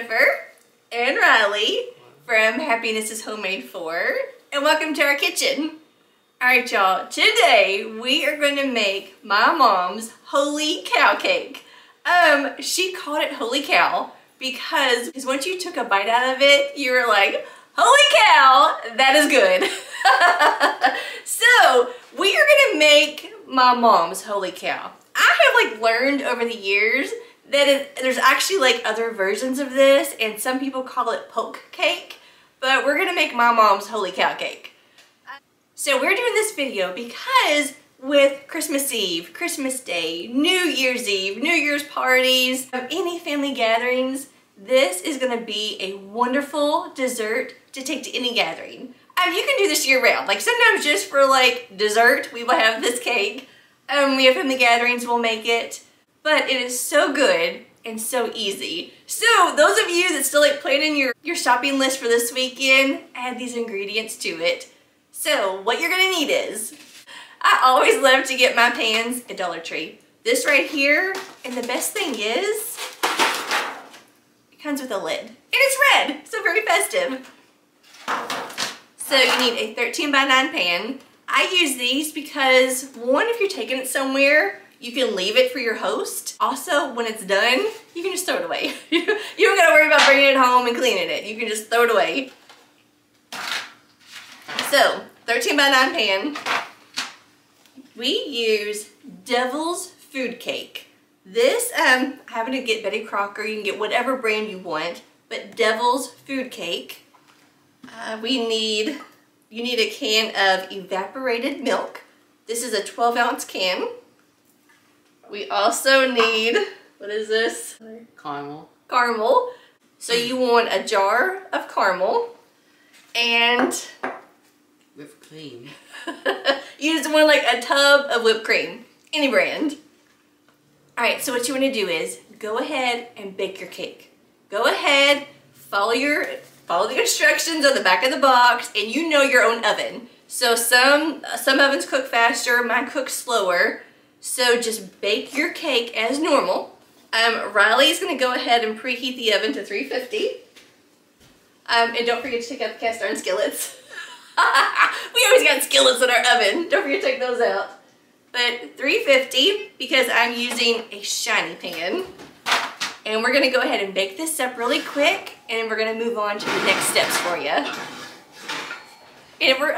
Jennifer and Riley from Happiness is Homemade 4, and welcome to our kitchen. Alright y'all, today we are going to make my mom's Holy Cow cake. She called it Holy Cow because once you took a bite out of it, you were like, holy cow, that is good. So, we are going to make my mom's Holy Cow. I have learned over the years that there's actually other versions of this, and some people call it poke cake, but we're gonna make my mom's Holy Cow cake. So we're doing this video because with Christmas Eve, Christmas Day, New Year's Eve, New Year's parties, any family gatherings, this is gonna be a wonderful dessert to take to any gathering. You can do this year round. Sometimes just for dessert, we will have this cake. We have family gatherings, we'll make it. But it is so good and so easy. So those of you that still planning your shopping list for this weekend, add these ingredients to it. So what you're gonna need is, I always love to get my pans at Dollar Tree. This right here, and the best thing is, it comes with a lid. And it's red, so very festive. So you need a 13 by 9 pan. I use these because, one, if you're taking it somewhere, you can leave it for your host. Also, when it's done, you can just throw it away. You don't gotta worry about bringing it home and cleaning it. You can just throw it away. So, 13 by 9 pan. We use Devil's Food Cake. This, having to get Betty Crocker, you can get whatever brand you want, but Devil's Food Cake. You need a can of evaporated milk. This is a 12-ounce can. We also need, what is this? Caramel. Caramel. So you want a jar of caramel and whipped cream. You just want a tub of whipped cream, any brand. Alright, so what you want to do is go ahead and bake your cake. Go ahead, follow the instructions on the back of the box, and you know your own oven. So some ovens cook faster, mine cooks slower. So just bake your cake as normal. Riley's gonna go ahead and preheat the oven to 350. And don't forget to take out the cast iron skillets. We always got skillets in our oven. Don't forget to take those out. But 350 because I'm using a shiny pan. And we're gonna go ahead and bake this up really quick, and we're gonna move on to the next steps for you. And we're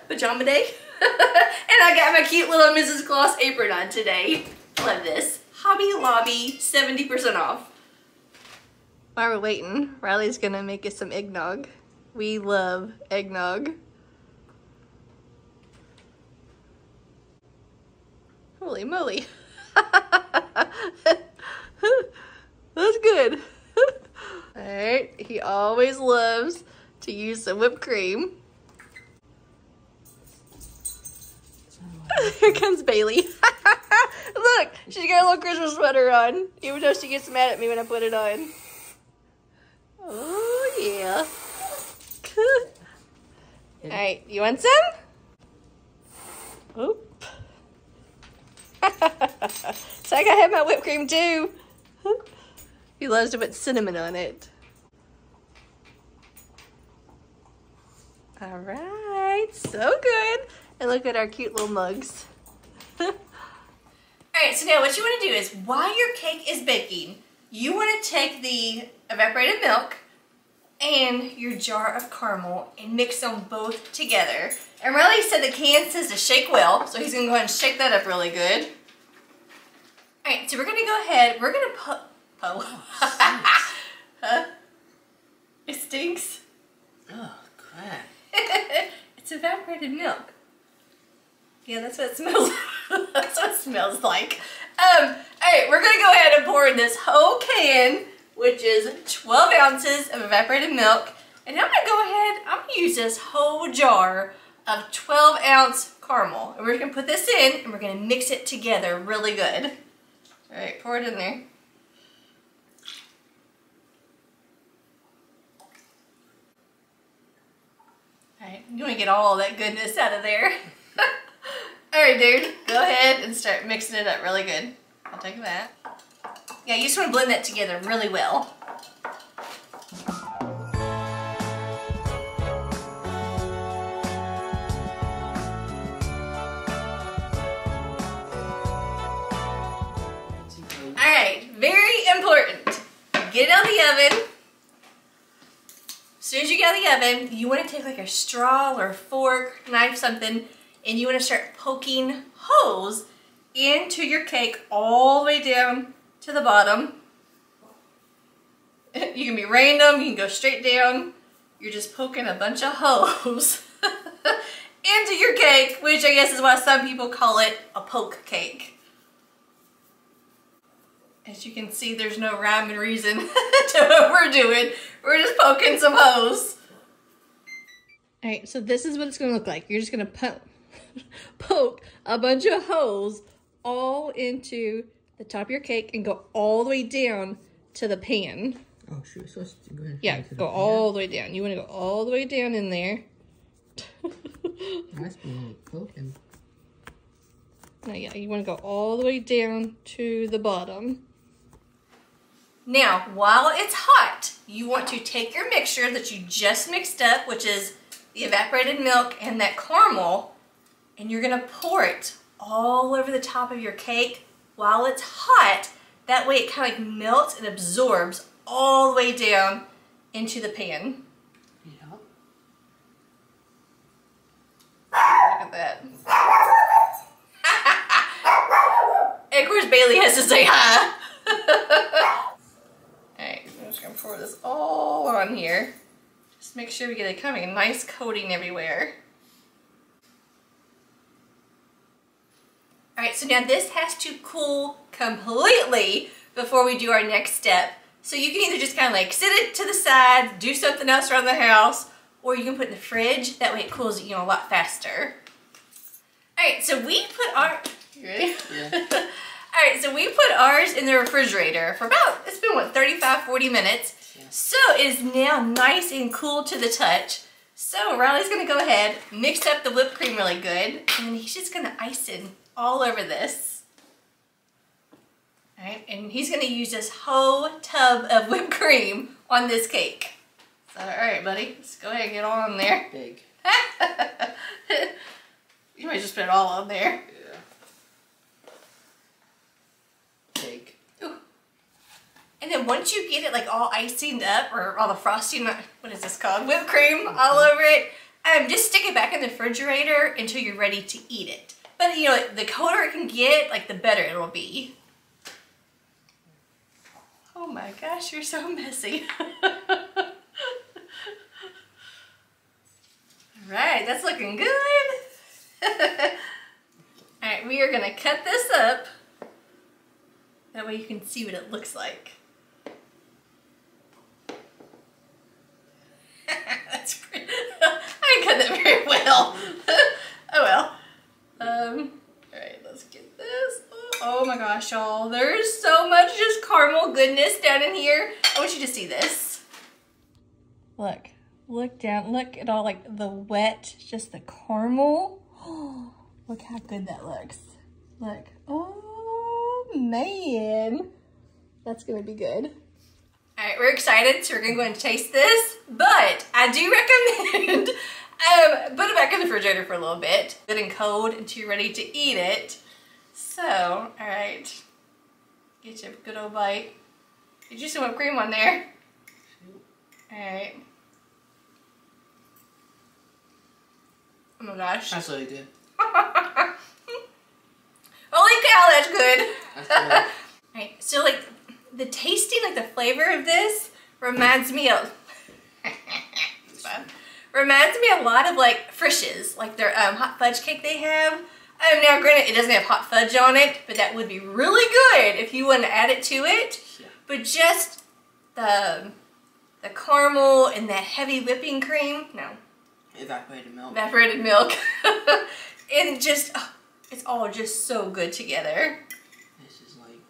pajama day. And I got my cute little Mrs. Claus apron on today. Love this. Hobby Lobby, 70% off. While we're waiting, Riley's gonna make us some eggnog. We love eggnog. Holy moly. That's good. Alright, he always loves to use some whipped cream. Here comes Bailey. Look, she's got a little Christmas sweater on, even though she gets mad at me when I put it on. Oh, yeah. Alright, you want some? Oop. So I gotta have my whipped cream too. He loves to put cinnamon on it. Alright, so good. And look at our cute little mugs. Alright, so now what you want to do is, while your cake is baking, you want to take the evaporated milk and your jar of caramel and mix them both together. And Riley said the can says to shake well, so he's going to go ahead and shake that up really good. Alright, so we're going to go ahead, we're going to Huh? It stinks. Oh, crap. It's evaporated milk. Yeah, that's what it smells like. That's what it smells like. Alright, we're gonna go ahead and pour in this whole can, which is 12 ounces of evaporated milk. And I'm gonna go ahead, I'm gonna use this whole jar of 12-ounce caramel. And we're gonna put this in and we're gonna mix it together really good. Alright, pour it in there. Alright, you want to get all that goodness out of there. Alright, dude, go ahead and start mixing it up really good. I'll take that. Yeah, you just want to blend that together really well. get it out of the oven. As soon as you get out of the oven, you want to take like a straw or a fork, knife, something, and you want to start poking holes into your cake all the way down to the bottom. You can be random, you can go straight down. You're just poking a bunch of holes into your cake, which I guess is why some people call it a poke cake. As you can see, there's no rhyme and reason to what we're doing. We're just poking some holes. All right, so this is what it's gonna look like. You're just gonna poke a bunch of holes all into the top of your cake and go all the way down to the pan. Oh, shoot. So go ahead. Yeah, go all the way down. You want to go all the way down in there. Must be like poking. No, yeah, you want to go all the way down to the bottom. Now, while it's hot, you want to take your mixture that you just mixed up, which is the evaporated milk and that caramel, and you're going to pour it all over the top of your cake while it's hot. That way it kind of like melts and absorbs all the way down into the pan. Yeah. Look at that. And of course Bailey has to say hi. Alright, I'm just going to pour this all on here. Just make sure we get a nice coating everywhere. Alright, so now this has to cool completely before we do our next step. So you can either just kind of like sit it to the side, do something else around the house, or you can put it in the fridge. That way it cools, a lot faster. Alright, so we put our... You ready? Yeah. Alright, so we put ours in the refrigerator for about, it's been what, 35-40 minutes. Yeah. So it is now nice and cool to the touch. So Riley's going to go ahead, mix up the whipped cream really good, and he's just going to ice it all over this. Alright, and he's going to use this whole tub of whipped cream on this cake. So, alright buddy, let's go ahead and get on there. Big. You might just put it all on there. Yeah. Big. Ooh. And then once you get it like all icing up, or all the frosting, what is this called? Whipped cream all over it, just stick it back in the refrigerator until you're ready to eat it. But the colder it can get, like the better it will be. Oh my gosh, you're so messy. Alright, that's looking good. Alright, we are going to cut this up. That way you can see what it looks like. That's pretty. I didn't cut that very well. Oh well. Alright, let's get this. Oh my gosh, y'all. There's so much just caramel goodness down in here. I want you to see this. Look. Look down. Look at all like the wet, just the caramel. Oh, look how good that looks. Look. Oh man. That's going to be good. Alright, we're excited, so we're going to go and taste this. But I do recommend put it back in the refrigerator for a little bit. Good and cold until you're ready to eat it. So, alright. Get you a good old bite. Get you some whipped cream on there. Alright. Oh my gosh. That's really good. Holy cow, that's good. That's good. Alright, so like the tasting, like the flavor of this reminds me of it's fun. Reminds me a lot of like Frisch's, like their hot fudge cake they have. Now granted it doesn't have hot fudge on it, but that would be really good if you want to add it to it. Yeah. But just the caramel and that heavy whipping cream, no. Evaporated milk. Evaporated milk. And just, oh, it's all just so good together. This is like...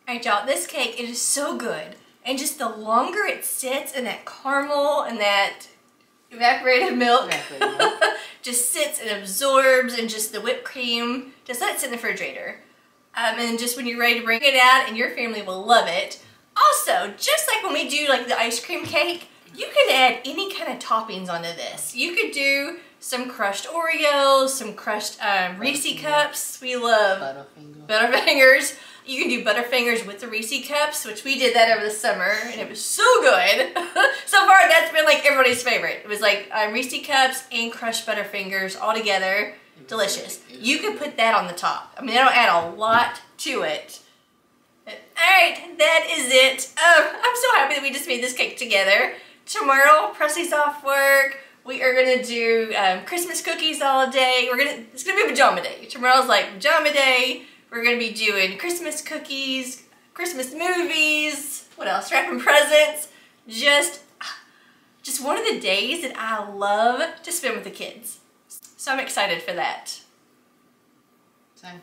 Alright y'all, this cake, it is so good. And just the longer it sits in that caramel and that evaporated milk, just sits and absorbs, and just the whipped cream, just let it sit in the refrigerator. And just when you're ready to bring it out, and your family will love it. Also, just like when we do like the ice cream cake, you can add any kind of toppings onto this. You could do some crushed Oreos, some crushed Reese cups. We love Butterfingers. Butterfingers. You can do Butterfingers with the Reese cups, which we did that over the summer, and it was so good. So far, that's been like everybody's favorite. It was like Reese cups and crushed Butterfingers all together. Delicious. You could put that on the top. I mean, they don't add a lot to it. Alright, that is it. I'm so happy that we just made this cake together. Tomorrow, Presley's off work. We are gonna do Christmas cookies all day. It's gonna be pajama day. Tomorrow's like pajama day. We're gonna be doing Christmas cookies, Christmas movies. What else? Wrapping presents. Just one of the days that I love to spend with the kids. So I'm excited for that. Same.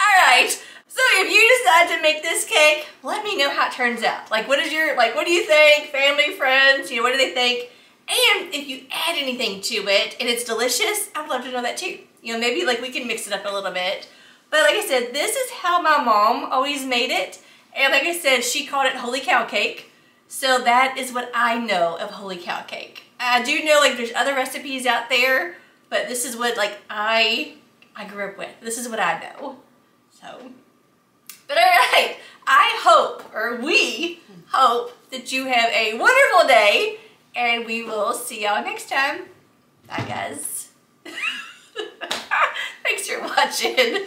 Alright, so if you decide to make this cake, let me know how it turns out. Like, what do you think? Family, friends, what do they think? And if you add anything to it and it's delicious, I'd love to know that too. Maybe like we can mix it up a little bit. But like I said, this is how my mom always made it. And like I said, she called it Holy Cow Cake. So that is what I know of Holy Cow Cake. I do know like there's other recipes out there, but this is what like I grew up with. This is what I know. So, but alright, I hope, or we hope, that you have a wonderful day, and we will see y'all next time. Bye guys. Thanks for watching.